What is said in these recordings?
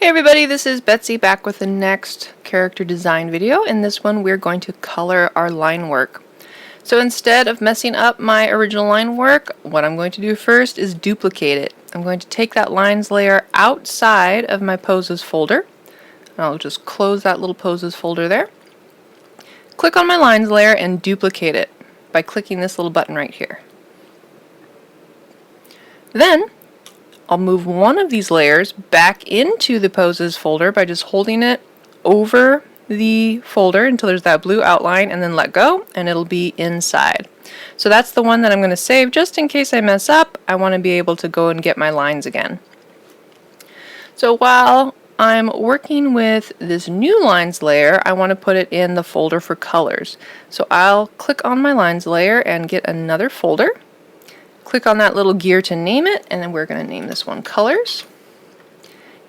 Hey everybody, this is Betsy back with the next character design video. In this one we're going to color our line work. So instead of messing up my original line work, what I'm going to do first is duplicate it. I'm going to take that lines layer outside of my poses folder. And I'll just close that little poses folder there. Click on my lines layer and duplicate it by clicking this little button right here. Then I'll move one of these layers back into the poses folder by just holding it over the folder until there's that blue outline and then let go and it'll be inside. So that's the one that I'm going to save just in case I mess up. I want to be able to go and get my lines again. So while I'm working with this new lines layer, I want to put it in the folder for colors. So I'll click on my lines layer and get another folder. Click on that little gear to name it, and then we're going to name this one Colors.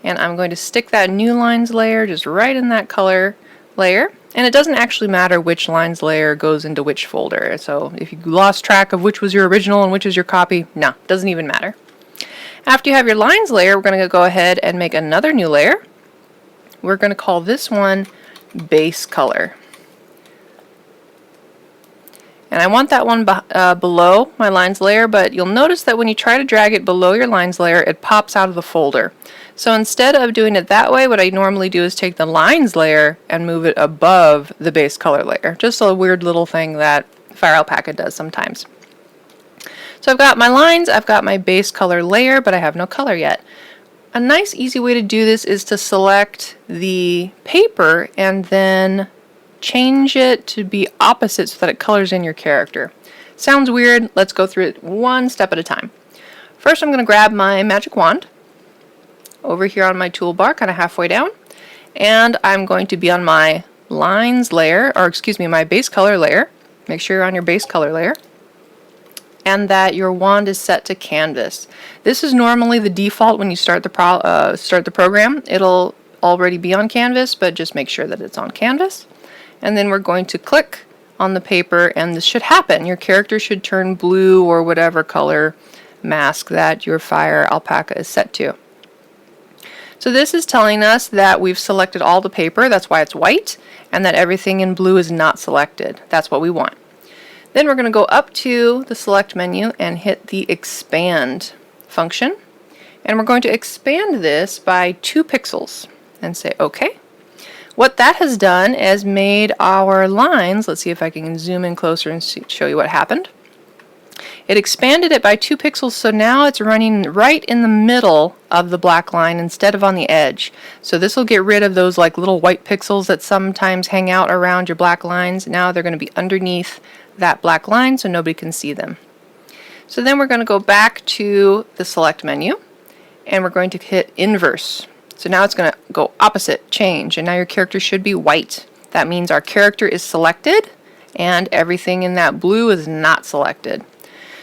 And I'm going to stick that new lines layer just right in that color layer. And it doesn't actually matter which lines layer goes into which folder. So if you lost track of which was your original and which is your copy, no, it doesn't even matter. After you have your lines layer, we're going to go ahead and make another new layer. We're going to call this one Base Color. And I want that one below my lines layer, but you'll notice that when you try to drag it below your lines layer, it pops out of the folder. So instead of doing it that way, what I normally do is take the lines layer and move it above the base color layer. Just a weird little thing that Fire Alpaca does sometimes. So I've got my lines, I've got my base color layer, but I have no color yet. A nice easy way to do this is to select the paper and then change it to be opposite so that it colors in your character. Sounds weird. Let's go through it one step at a time. First I'm going to grab my magic wand over here on my toolbar, kind of halfway down, and I'm going to be on my lines layer, or excuse me, my base color layer. Make sure you're on your base color layer and that your wand is set to canvas. This is normally the default when you start the program. It'll already be on canvas, but just make sure that it's on canvas. And then we're going to click on the paper and this should happen. Your character should turn blue or whatever color mask that your Fire Alpaca is set to. So this is telling us that we've selected all the paper, that's why it's white, and that everything in blue is not selected. That's what we want. Then we're going to go up to the select menu and hit the expand function. And we're going to expand this by 2 pixels and say OK. What that has done is made our lines, let's see if I can zoom in closer and show you what happened. It expanded it by 2 pixels, so now it's running right in the middle of the black line instead of on the edge. So this will get rid of those like little white pixels that sometimes hang out around your black lines. Now they're going to be underneath that black line so nobody can see them. So then we're going to go back to the select menu and we're going to hit inverse. So now it's going to go opposite, change, and now your character should be white. That means our character is selected and everything in that blue is not selected.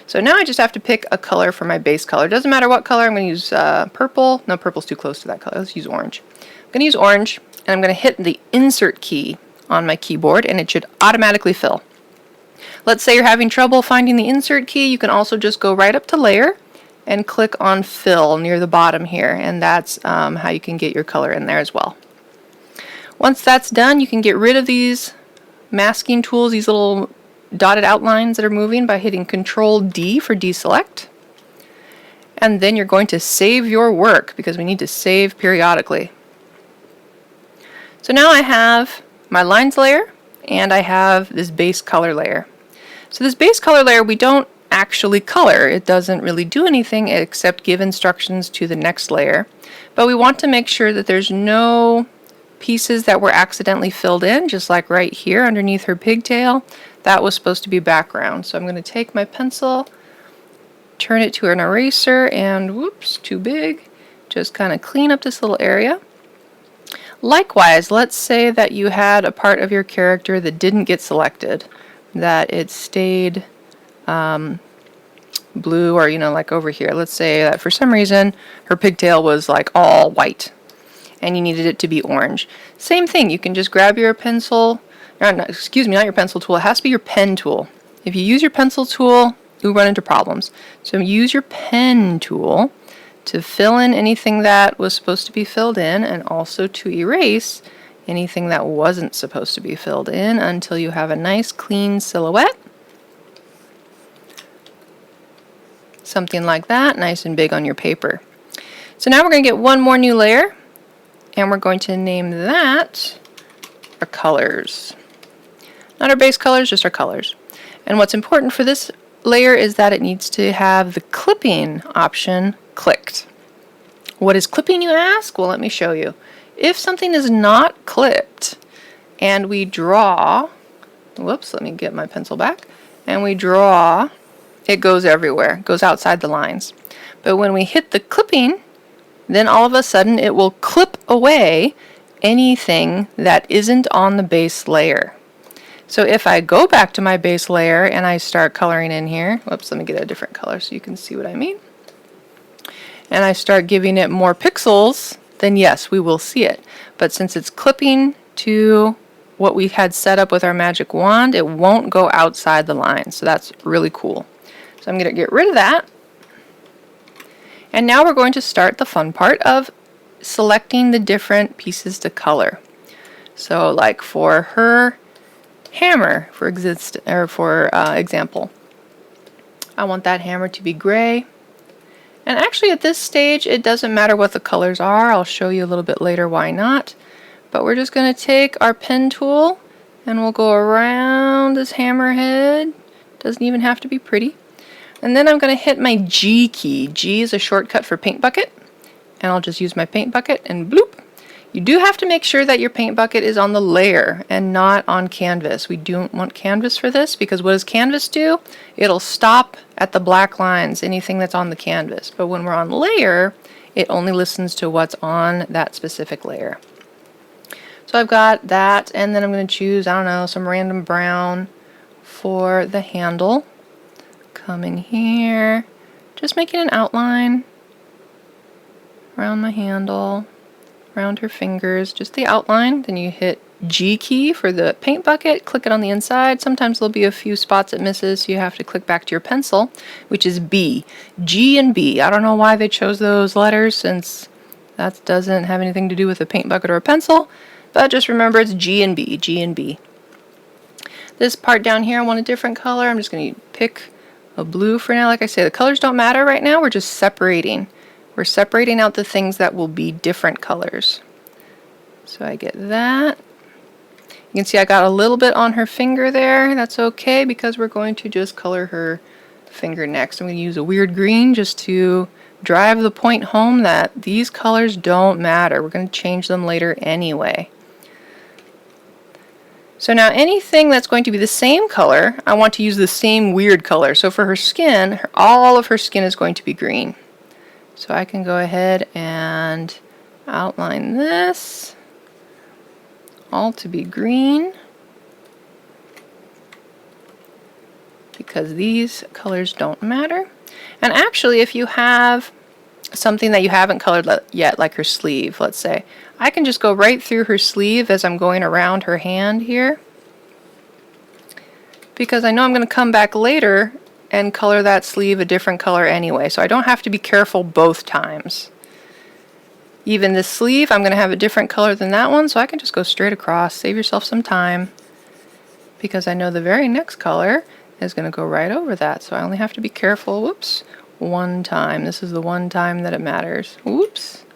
So now I just have to pick a color for my base color. Doesn't matter what color. I'm going to use purple. No, purple's too close to that color. Let's use orange. I'm going to use orange and I'm going to hit the insert key on my keyboard and it should automatically fill. Let's say you're having trouble finding the insert key. You can also just go right up to layer and click on fill near the bottom here, and that's how you can get your color in there as well. Once that's done, you can get rid of these masking tools, these little dotted outlines that are moving, by hitting Control D for deselect. And then you're going to save your work because we need to save periodically. So now I have my lines layer and I have this base color layer. So this base color layer we don't actually color. It doesn't really do anything except give instructions to the next layer. But we want to make sure that there's no pieces that were accidentally filled in, just like right here underneath her pigtail. That was supposed to be background. So I'm going to take my pencil, turn it to an eraser, and whoops, too big. Just kind of clean up this little area. Likewise, let's say that you had a part of your character that didn't get selected, that it stayed blue, or like over here. Let's say that for some reason her pigtail was like all white and you needed it to be orange. Same thing, you can just grab your pencil, excuse me, not your pencil tool, it has to be your pen tool. If you use your pencil tool, you'll run into problems. So use your pen tool to fill in anything that was supposed to be filled in, and also to erase anything that wasn't supposed to be filled in until you have a nice clean silhouette. Something like that, nice and big on your paper. So now we're going to get one more new layer, and we're going to name that our colors. Not our base colors, just our colors. And what's important for this layer is that it needs to have the clipping option clicked. What is clipping, you ask? Well, let me show you. If something is not clipped and we draw, whoops, let me get my pencil back, and we draw, it goes everywhere, it goes outside the lines. But when we hit the clipping, then all of a sudden it will clip away anything that isn't on the base layer. So if I go back to my base layer and I start coloring in here, whoops, let me get a different color so you can see what I mean, and I start giving it more pixels, then yes, we will see it. But since it's clipping to what we had set up with our magic wand, it won't go outside the line. So that's really cool. So I'm going to get rid of that. And now we're going to start the fun part of selecting the different pieces to color. So like for her hammer, for example, I want that hammer to be gray. And actually at this stage it doesn't matter what the colors are. I'll show you a little bit later why not. But we're just going to take our pen tool and we'll go around this hammer head. Doesn't even have to be pretty. And then I'm going to hit my G key. G is a shortcut for paint bucket. And I'll just use my paint bucket and bloop. You do have to make sure that your paint bucket is on the layer and not on canvas. We don't want canvas for this because what does canvas do? It'll stop at the black lines, anything that's on the canvas. But when we're on layer, it only listens to what's on that specific layer. So I've got that, and then I'm going to choose, I don't know, some random brown for the handle. Come in here, just making an outline around my handle, around her fingers, just the outline. Then you hit G key for the paint bucket, click it on the inside. Sometimes there'll be a few spots it misses, so you have to click back to your pencil, which is B. G and B. I don't know why they chose those letters since that doesn't have anything to do with a paint bucket or a pencil, but just remember it's G and B, G and B. This part down here I want a different color. I'm just going to pick a blue for now. Like I say, the colors don't matter right now, we're just separating. We're separating out the things that will be different colors. So I get that. You can see I got a little bit on her finger there. That's okay because we're going to just color her finger next. I'm going to use a weird green just to drive the point home that these colors don't matter. We're going to change them later anyway. So now anything that's going to be the same color, I want to use the same weird color. So for her skin, all of her skin is going to be green. So I can go ahead and outline this all to be green because these colors don't matter. And actually if you have something that you haven't colored yet, like her sleeve, let's say, I can just go right through her sleeve as I'm going around her hand here because I know I'm going to come back later and color that sleeve a different color anyway, so I don't have to be careful both times. Even this sleeve, I'm going to have a different color than that one, so I can just go straight across, save yourself some time, because I know the very next color is going to go right over that, so I only have to be careful, whoops, one time. This is the one time that it matters. Whoops.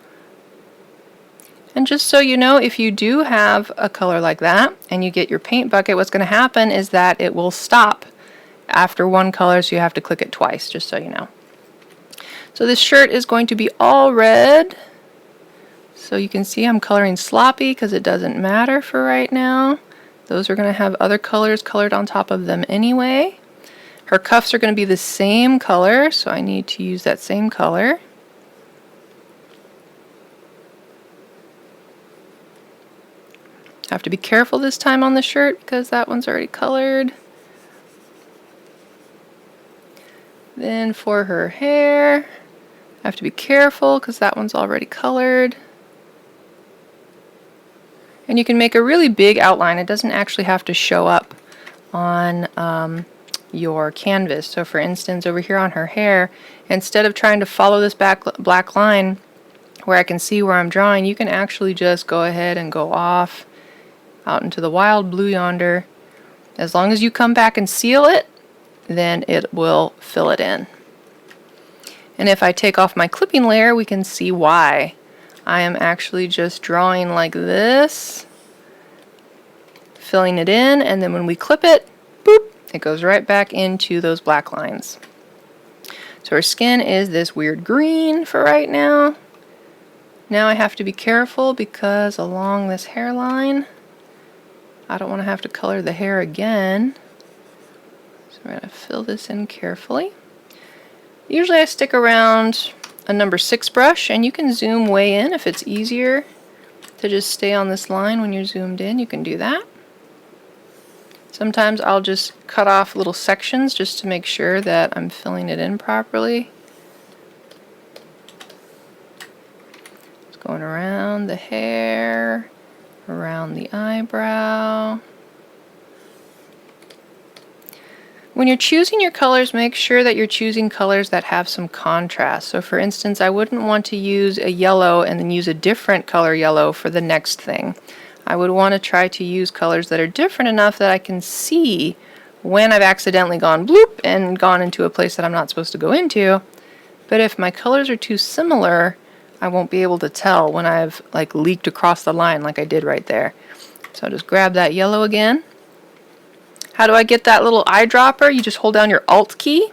And just so you know, if you do have a color like that, and you get your paint bucket, what's going to happen is that it will stop after one color, so you have to click it twice, just so you know. So this shirt is going to be all red. So you can see I'm coloring sloppy because it doesn't matter for right now. Those are going to have other colors colored on top of them anyway. Her cuffs are going to be the same color, so I need to use that same color. Have to be careful this time on the shirt because that one's already colored. Then for her hair, I have to be careful because that one's already colored. And you can make a really big outline. It doesn't actually have to show up on your canvas. So for instance, over here on her hair, instead of trying to follow this black line where I can see where I'm drawing, you can actually just go ahead and go off out into the wild blue yonder. As long as you come back and seal it, then it will fill it in. And if I take off my clipping layer, we can see why. I am actually just drawing like this, filling it in, and then when we clip it, boop, it goes right back into those black lines. So her skin is this weird green for right now. Now I have to be careful because along this hairline, I don't want to have to color the hair again. So we're going to fill this in carefully. Usually I stick around a number 6 brush, and you can zoom way in if it's easier to just stay on this line when you're zoomed in. You can do that. Sometimes I'll just cut off little sections just to make sure that I'm filling it in properly. It's going around the hair, around the eyebrow. When you're choosing your colors, make sure that you're choosing colors that have some contrast. So for instance, I wouldn't want to use a yellow and then use a different color yellow for the next thing. I would want to try to use colors that are different enough that I can see when I've accidentally gone bloop and gone into a place that I'm not supposed to go into. But if my colors are too similar, I won't be able to tell when I've like leaked across the line like I did right there. So I'll just grab that yellow again. How do I get that little eyedropper? You just hold down your Alt key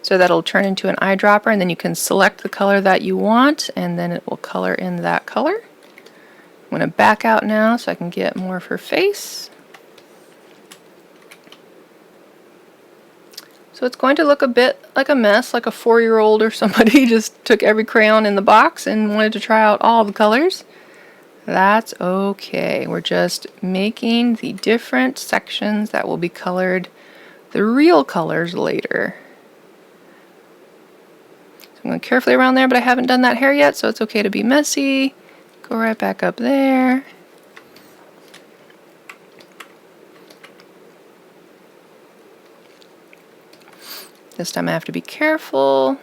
so that'll turn into an eyedropper, and then you can select the color that you want, and then it will color in that color. I'm going to back out now so I can get more of her face. So it's going to look a bit like a mess, like a 4-year-old or somebody just took every crayon in the box and wanted to try out all the colors. That's okay. We're just making the different sections that will be colored the real colors later. So I'm going carefully around there, but I haven't done that hair yet, so it's okay to be messy. Go right back up there. This time I have to be careful.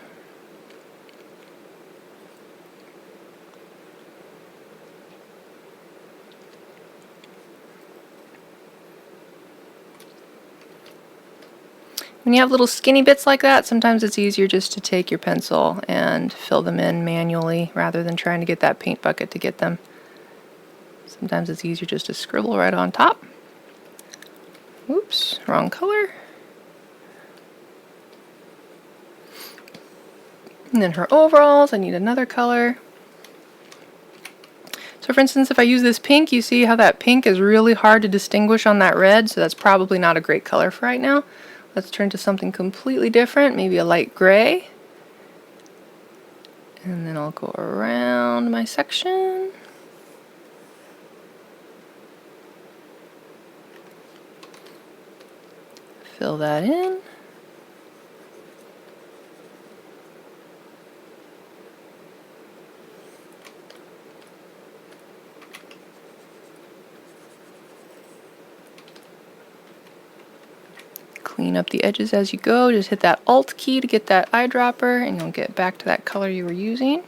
When you have little skinny bits like that, sometimes it's easier just to take your pencil and fill them in manually rather than trying to get that paint bucket to get them. Sometimes it's easier just to scribble right on top. Oops, wrong color. And then her overalls, I need another color. So for instance, if I use this pink, you see how that pink is really hard to distinguish on that red, so that's probably not a great color for right now. Let's turn to something completely different, maybe a light gray. And then I'll go around my section. Fill that in. Clean up the edges as you go. Just hit that Alt key to get that eyedropper, and you'll get back to that color you were using.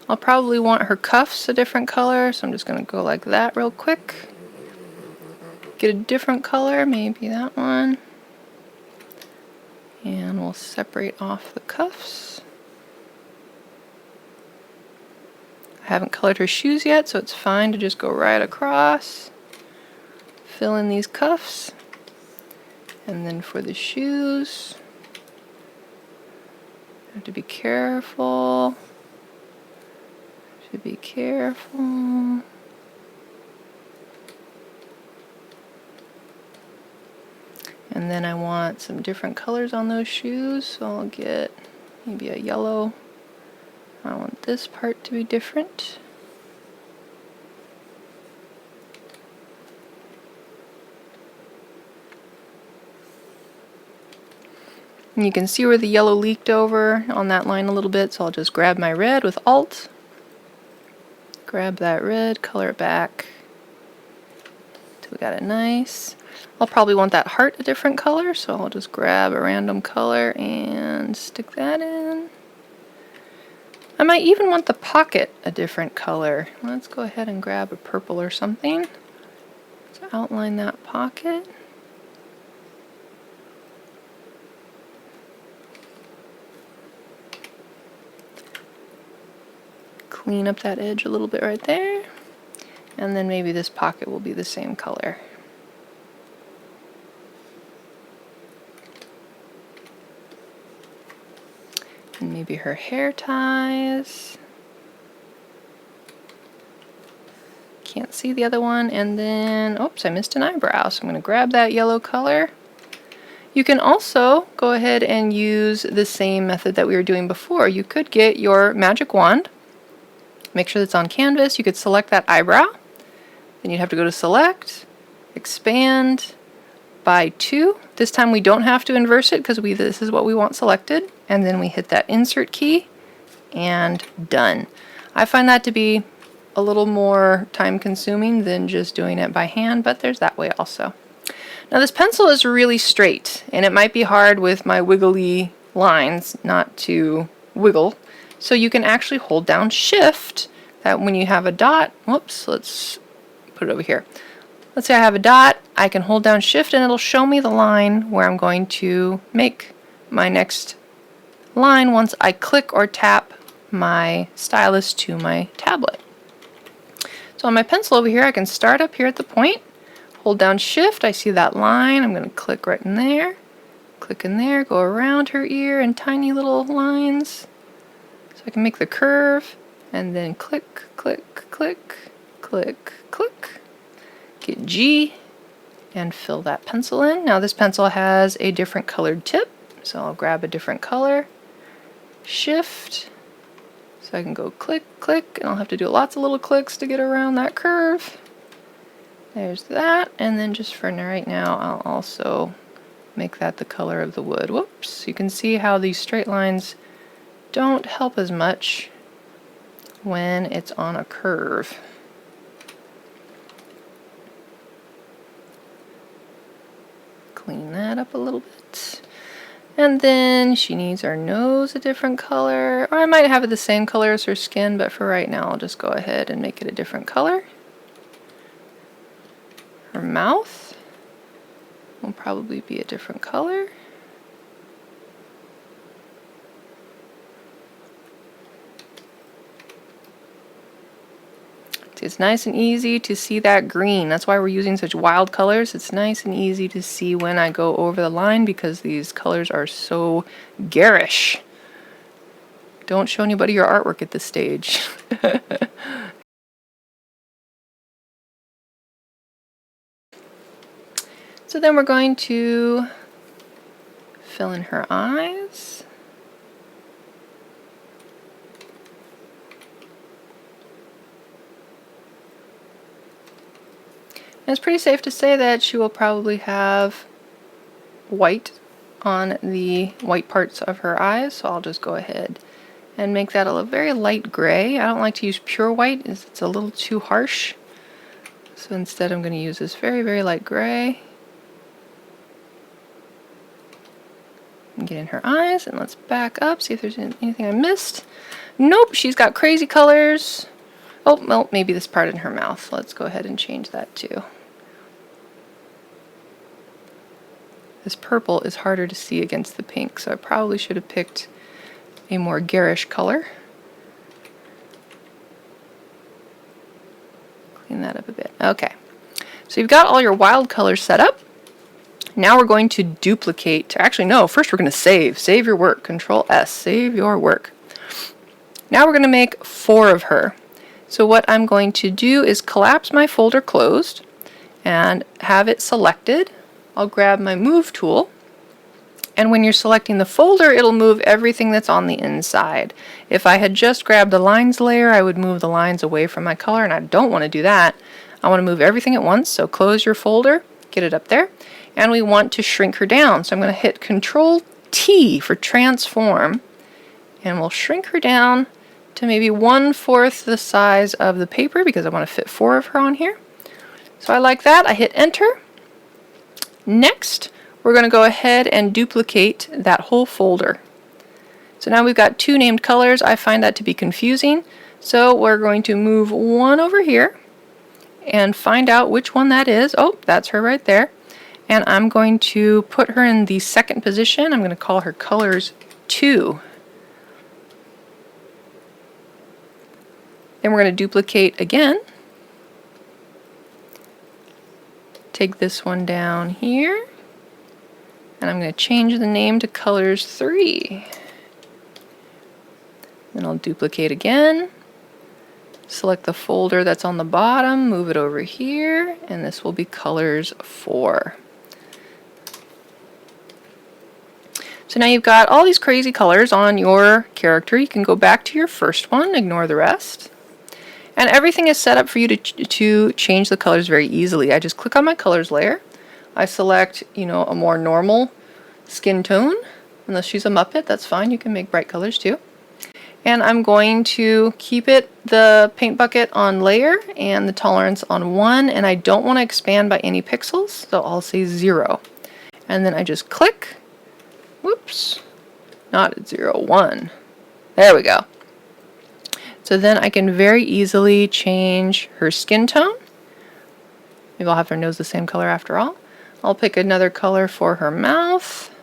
I'll probably want her cuffs a different color, so I'm just going to go like that real quick. Get a different color, maybe that one. And we'll separate off the cuffs. I haven't colored her shoes yet, so it's fine to just go right across. Fill in these cuffs. And then for the shoes, I have to be careful. Should be careful. And then I want some different colors on those shoes, so I'll get maybe a yellow. I want this part to be different. And you can see where the yellow leaked over on that line a little bit, so I'll just grab my red with Alt. Grab that red, color it back to we got it nice. I'll probably want that heart a different color, so I'll just grab a random color and stick that in. I might even want the pocket a different color. Let's go ahead and grab a purple or something to outline that pocket. Clean up that edge a little bit right there. And then maybe this pocket will be the same color. And maybe her hair ties. Can't see the other one. And then, oops, I missed an eyebrow. So I'm going to grab that yellow color. You can also go ahead and use the same method that we were doing before. You could get your magic wand. Make sure that's on canvas. You could select that eyebrow. Then you'd have to go to Select, Expand by 2. This time we don't have to inverse it because this is what we want selected. And then we hit that Insert key and done. I find that to be a little more time consuming than just doing it by hand, but there's that way also. Now this pencil is really straight, and it might be hard with my wiggly lines not to wiggle. So you can actually hold down Shift, that when you have a dot, whoops, let's put it over here. Let's say I have a dot, I can hold down Shift and it'll show me the line where I'm going to make my next line once I click or tap my stylus to my tablet. So on my pencil over here, I can start up here at the point, hold down Shift, I see that line, I'm going to click right in there, click in there, go around her ear in tiny little lines. So I can make the curve, and then click, click, click, click, click. Get G, and fill that pencil in. Now this pencil has a different colored tip, so I'll grab a different color, Shift, so I can go click, click, and I'll have to do lots of little clicks to get around that curve. There's that, and then just for right now, I'll also make that the color of the wood. Whoops, you can see how these straight lines don't help as much when it's on a curve. Clean that up a little bit. And then she needs her nose a different color, or I might have it the same color as her skin, but for right now I'll just go ahead and make it a different color. Her mouth will probably be a different color. It's nice and easy to see that green. That's why we're using such wild colors. It's nice and easy to see when I go over the line because these colors are so garish. Don't show anybody your artwork at this stage. So then we're going to fill in her eyes. And it's pretty safe to say that she will probably have white on the white parts of her eyes, so I'll just go ahead and make that a very light gray. I don't like to use pure white, it's a little too harsh. So instead I'm going to use this very, very light gray. And get in her eyes, and let's back up, see if there's anything I missed. Nope, she's got crazy colors. Oh, well, maybe this part in her mouth. Let's go ahead and change that too. This purple is harder to see against the pink, so I probably should have picked a more garish color. Clean that up a bit. Okay, so you've got all your wild colors set up. Now we're going to duplicate. Actually, no, first we're going to save. Save your work. Control S. Save your work. Now we're going to make 4 of her. So what I'm going to do is collapse my folder closed and have it selected. I'll grab my Move tool, and when you're selecting the folder, it'll move everything that's on the inside. If I had just grabbed the lines layer, I would move the lines away from my color, and I don't want to do that. I want to move everything at once, so close your folder, get it up there, and we want to shrink her down. So I'm going to hit Control T for transform, and we'll shrink her down to maybe 1/4 the size of the paper because I want to fit 4 of her on here. So I like that. I hit enter. Next, we're going to go ahead and duplicate that whole folder. So now we've got two named colors. I find that to be confusing. So we're going to move one over here and find out which one that is. Oh, that's her right there. And I'm going to put her in the second position. I'm going to call her colors 2. Then we're going to duplicate again. Take this one down here. And I'm going to change the name to colors 3. Then I'll duplicate again. Select the folder that's on the bottom, move it over here, and this will be colors 4. So now you've got all these crazy colors on your character. You can go back to your first one, ignore the rest. And everything is set up for you to change the colors very easily. I just click on my colors layer. I select, a more normal skin tone. Unless she's a Muppet, that's fine. You can make bright colors too. And I'm going to keep the paint bucket on layer and the tolerance on 1, and I don't want to expand by any pixels, so I'll say 0. And then I just click. Whoops, not at 0, 1. There we go. So then I can very easily change her skin tone. Maybe I'll have her nose the same color after all. I'll pick another color for her mouth.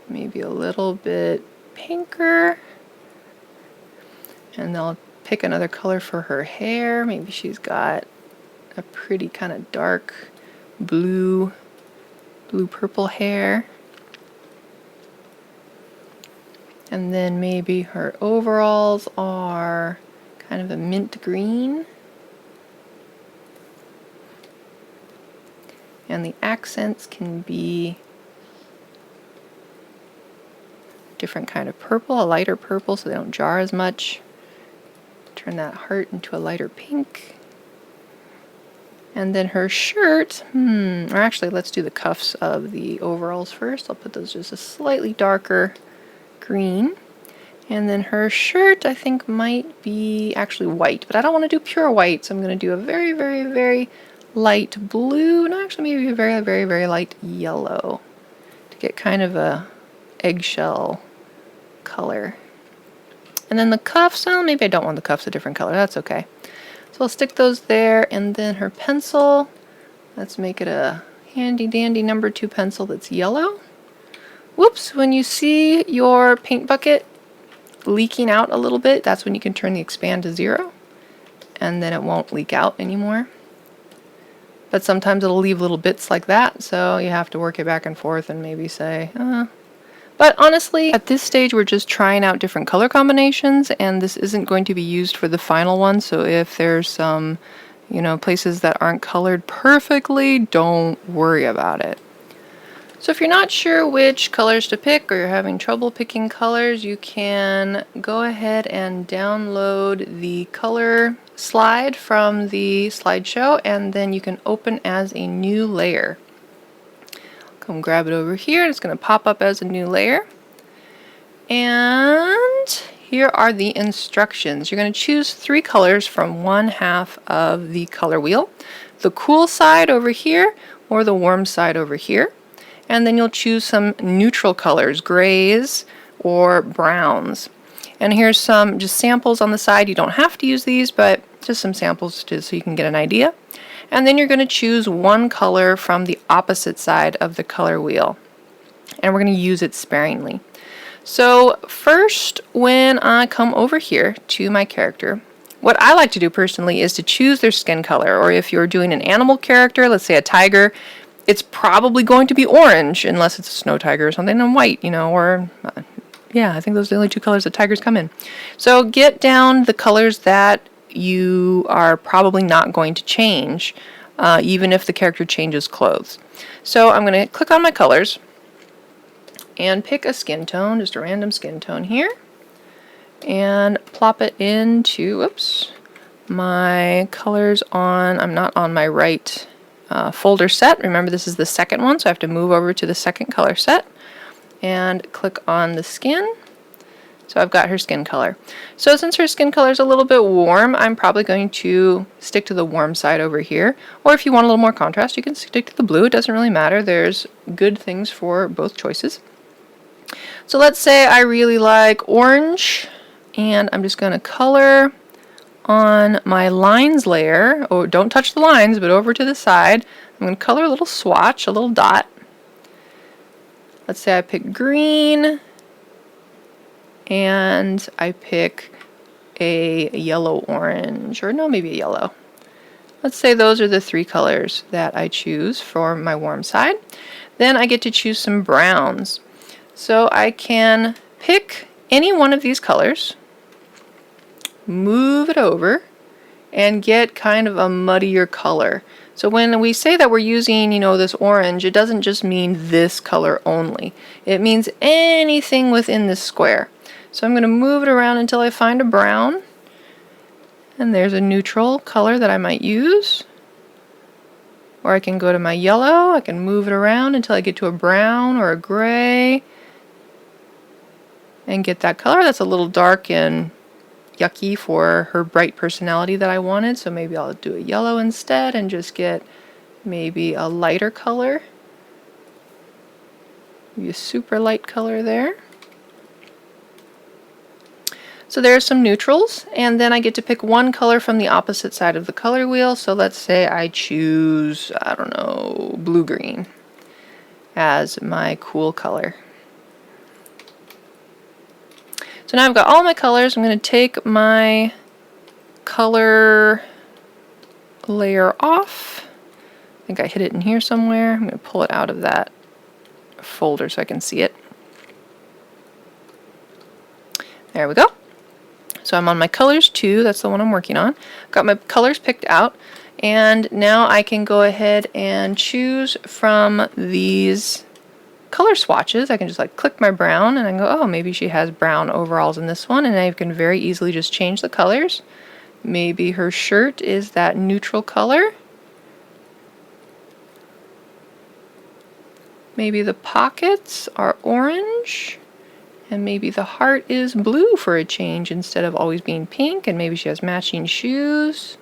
Maybe a little bit pinker. And I'll pick another color for her hair. Maybe she's got a pretty kind of dark blue-purple hair. And then maybe her overalls are kind of a mint green. And the accents can be different kind of purple, a lighter purple so they don't jar as much. Turn that heart into a lighter pink. And then her shirt, or actually let's do the cuffs of the overalls first. I'll put those just a slightly darker green. And then her shirt I think might be actually white, but I don't want to do pure white, so I'm going to do a very, very, very light blue, and actually maybe a very, very, very light yellow to get kind of a eggshell color. And then the cuffs, well, maybe I don't want the cuffs a different color, that's okay. So I'll stick those there, and then her pencil, let's make it a handy dandy number 2 pencil that's yellow. Whoops, when you see your paint bucket leaking out a little bit, that's when you can turn the expand to 0, and then it won't leak out anymore. But sometimes it'll leave little bits like that, so you have to work it back and forth and maybe say, But honestly, at this stage we're just trying out different color combinations, and this isn't going to be used for the final one, so if there's some, places that aren't colored perfectly, don't worry about it. So if you're not sure which colors to pick, or you're having trouble picking colors, you can go ahead and download the color slide from the slideshow, and then you can open as a new layer. Come grab it over here, and it's going to pop up as a new layer. And here are the instructions. You're going to choose 3 colors from one half of the color wheel. The cool side over here, or the warm side over here. And then you'll choose some neutral colors, grays or browns. And here's some just samples on the side. You don't have to use these, but just some samples so you can get an idea. And then you're going to choose one color from the opposite side of the color wheel. And we're going to use it sparingly. So first, when I come over here to my character, what I like to do personally is to choose their skin color. Or if you're doing an animal character, let's say a tiger, it's probably going to be orange, unless it's a snow tiger or something, and white, yeah, I think those are the only 2 colors that tigers come in. So get down the colors that you are probably not going to change, even if the character changes clothes. So I'm going to click on my colors and pick a skin tone, just a random skin tone here, and plop it into, my colors on, I'm not on my right folder set. Remember, this is the second one, so I have to move over to the second color set and click on the skin. So I've got her skin color. So since her skin color is a little bit warm, I'm probably going to stick to the warm side over here. Or if you want a little more contrast, you can stick to the blue. It doesn't really matter. There's good things for both choices. So let's say I really like orange, and I'm just going to color on my lines layer. Oh, don't touch the lines, but over to the side. I'm going to color a little swatch, a little dot. Let's say I pick green, and I pick a yellow-orange, or no, maybe a yellow. Let's say those are the three colors that I choose for my warm side. Then I get to choose some browns. So I can pick any one of these colors, move it over, and get kind of a muddier color. So when we say that we're using, this orange, it doesn't just mean this color only. It means anything within this square. So I'm going to move it around until I find a brown. And there's a neutral color that I might use. Or I can go to my yellow, I can move it around until I get to a brown or a gray. And get that color. That's a little dark and yucky for her bright personality that I wanted. So maybe I'll do a yellow instead and just get maybe a lighter color. Maybe a super light color there. So there's some neutrals, and then I get to pick one color from the opposite side of the color wheel. So let's say I choose, I don't know, blue-green as my cool color. So now I've got all my colors. I'm going to take my color layer off. I think I hid it in here somewhere. I'm going to pull it out of that folder so I can see it. There we go. So I'm on my colors 2, that's the one I'm working on. Got my colors picked out, and now I can go ahead and choose from these color swatches. I can just click my brown and I go, oh, maybe she has brown overalls in this one, and I can very easily just change the colors. Maybe her shirt is that neutral color. Maybe the pockets are orange. And maybe the heart is blue for a change instead of always being pink, and maybe she has matching shoes.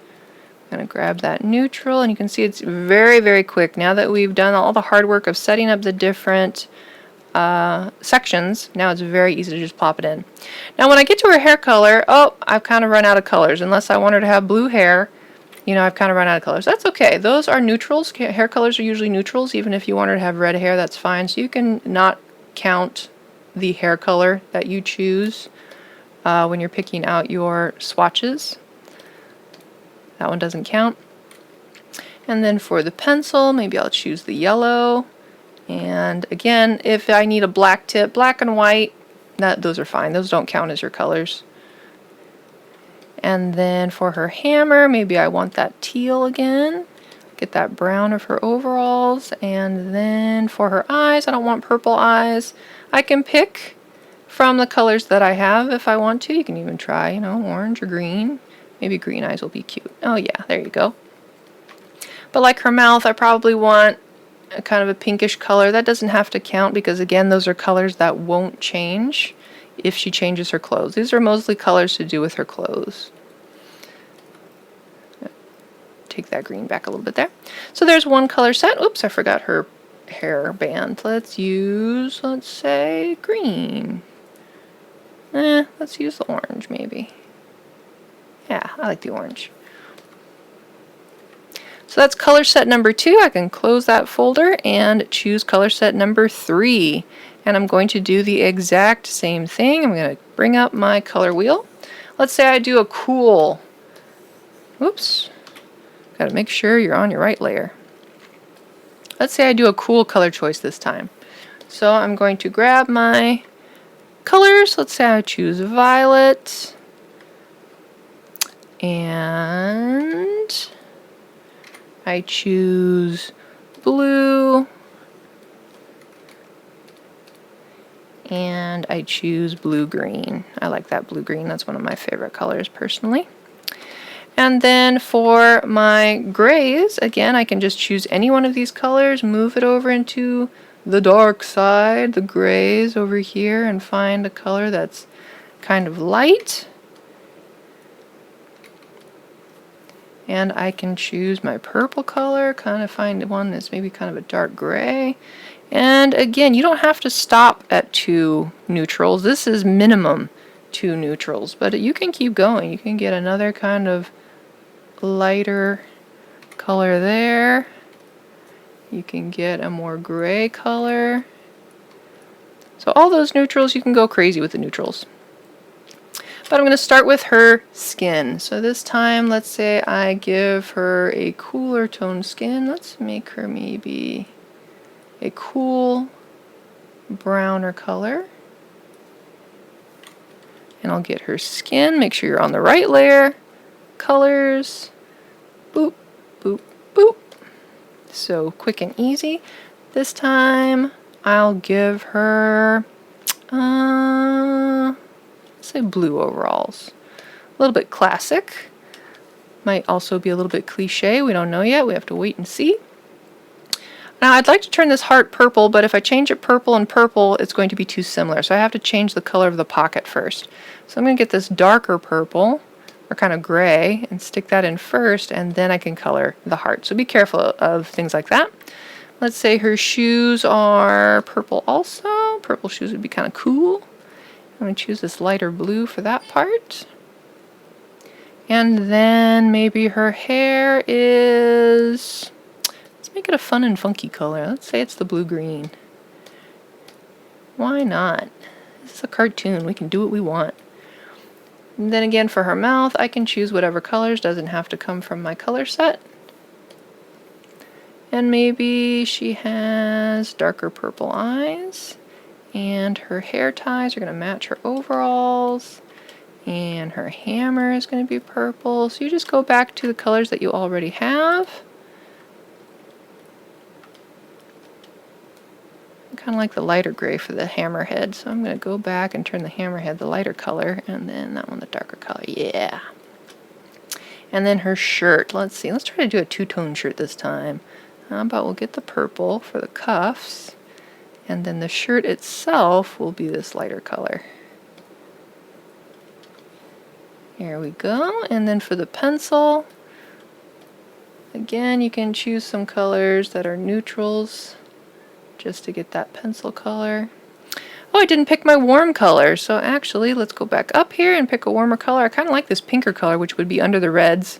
I'm going to grab that neutral, and you can see it's very, very quick. Now that we've done all the hard work of setting up the different sections, now it's very easy to just plop it in. Now when I get to her hair color, oh, I've kind of run out of colors. Unless I want her to have blue hair, I've kind of run out of colors. That's okay. Those are neutrals. Hair colors are usually neutrals. Even if you want her to have red hair, that's fine. So you can not count the hair color that you choose when you're picking out your swatches. That one doesn't count. And then for the pencil, maybe I'll choose the yellow. And again, if I need a black tip, black and white, those are fine. Those don't count as your colors. And then for her hammer, maybe I want that teal again. Get that brown of her overalls. And then for her eyes, I don't want purple eyes. I can pick from the colors that I have if I want to. You can even try, orange or green. Maybe green eyes will be cute. Oh yeah, there you go. But like her mouth, I probably want a kind of a pinkish color. That doesn't have to count because, again, those are colors that won't change if she changes her clothes. These are mostly colors to do with her clothes. Take that green back a little bit there. So there's one color set. Oops, I forgot her hair band. Let's say green. Let's use the orange maybe. Yeah, I like the orange. So that's color set number 2. I can close that folder and choose color set number 3. And I'm going to do the exact same thing. I'm going to bring up my color wheel. Let's say I do a cool. Whoops. Got to make sure you're on your right layer. Let's say I do a cool color choice this time. So I'm going to grab my colors. Let's say I choose violet. And I choose blue. And I choose blue-green. I like that blue-green. That's one of my favorite colors personally. And then for my grays, again, I can just choose any one of these colors, move it over into the dark side, the grays over here, and find a color that's kind of light. And I can choose my purple color, kind of find one that's maybe kind of a dark gray. And again, you don't have to stop at 2 neutrals. This is minimum 2 neutrals, but you can keep going. You can get another kind of lighter color there. You can get a more gray color. So all those neutrals, you can go crazy with the neutrals. But I'm going to start with her skin. So this time, let's say I give her a cooler toned skin. Let's make her maybe a cool browner color. And I'll get her skin. Make sure you're on the right layer. Colors. Boop, boop, boop. So quick and easy. This time I'll give her, let's say blue overalls. A little bit classic. Might also be a little bit cliche. We don't know yet. We have to wait and see. Now I'd like to turn this heart purple, but if I change it purple and purple, it's going to be too similar. So I have to change the color of the pocket first. So I'm going to get this darker purple, or kind of gray, and stick that in first, and then I can color the heart. So be careful of things like that. Let's say her shoes are purple also. Purple shoes would be kind of cool. I'm going to choose this lighter blue for that part. And then maybe her hair is, let's make it a fun and funky color. Let's say it's the blue-green. Why not? This is a cartoon. We can do what we want. And then again, for her mouth, I can choose whatever colors. Doesn't have to come from my color set. And maybe she has darker purple eyes. And her hair ties are going to match her overalls. And her hammer is going to be purple. So you just go back to the colors that you already have. Kind of like the lighter gray for the hammerhead, so I'm going to go back and turn the hammerhead the lighter color, and then that one the darker color. Yeah. And then her shirt. Let's see. Let's try to do a two-tone shirt this time. How about we'll get the purple for the cuffs, and then the shirt itself will be this lighter color. Here we go. And then for the pencil, again, you can choose some colors that are neutrals, just to get that pencil color. Oh, I didn't pick my warm color, so actually let's go back up here and pick a warmer color. I kind of like this pinker color, which would be under the reds,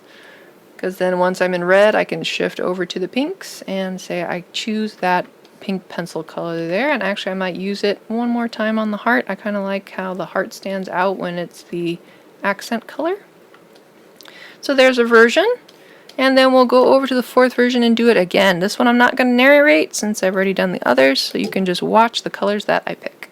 because then once I'm in red I can shift over to the pinks and say I choose that pink pencil color there, and actually I might use it one more time on the heart. I kind of like how the heart stands out when it's the accent color. So there's a version. And then we'll go over to the 4th version and do it again. This one I'm not going to narrate since I've already done the others, so you can just watch the colors that I pick.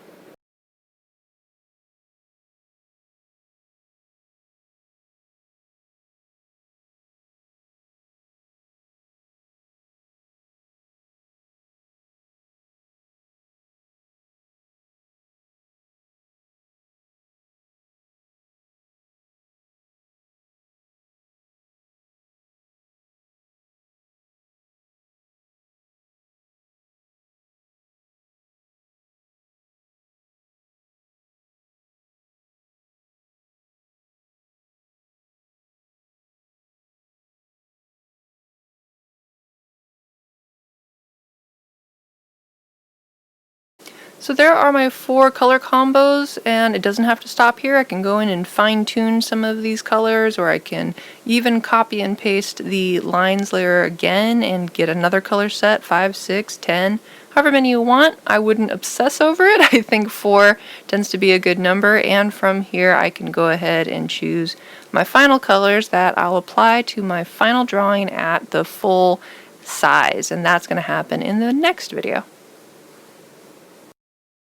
So there are my 4 color combos, and it doesn't have to stop here. I can go in and fine-tune some of these colors, or I can even copy and paste the lines layer again and get another color set, 5, 6, 10, however many you want. I wouldn't obsess over it. I think 4 tends to be a good number, and from here I can go ahead and choose my final colors that I'll apply to my final drawing at the full size, and that's going to happen in the next video.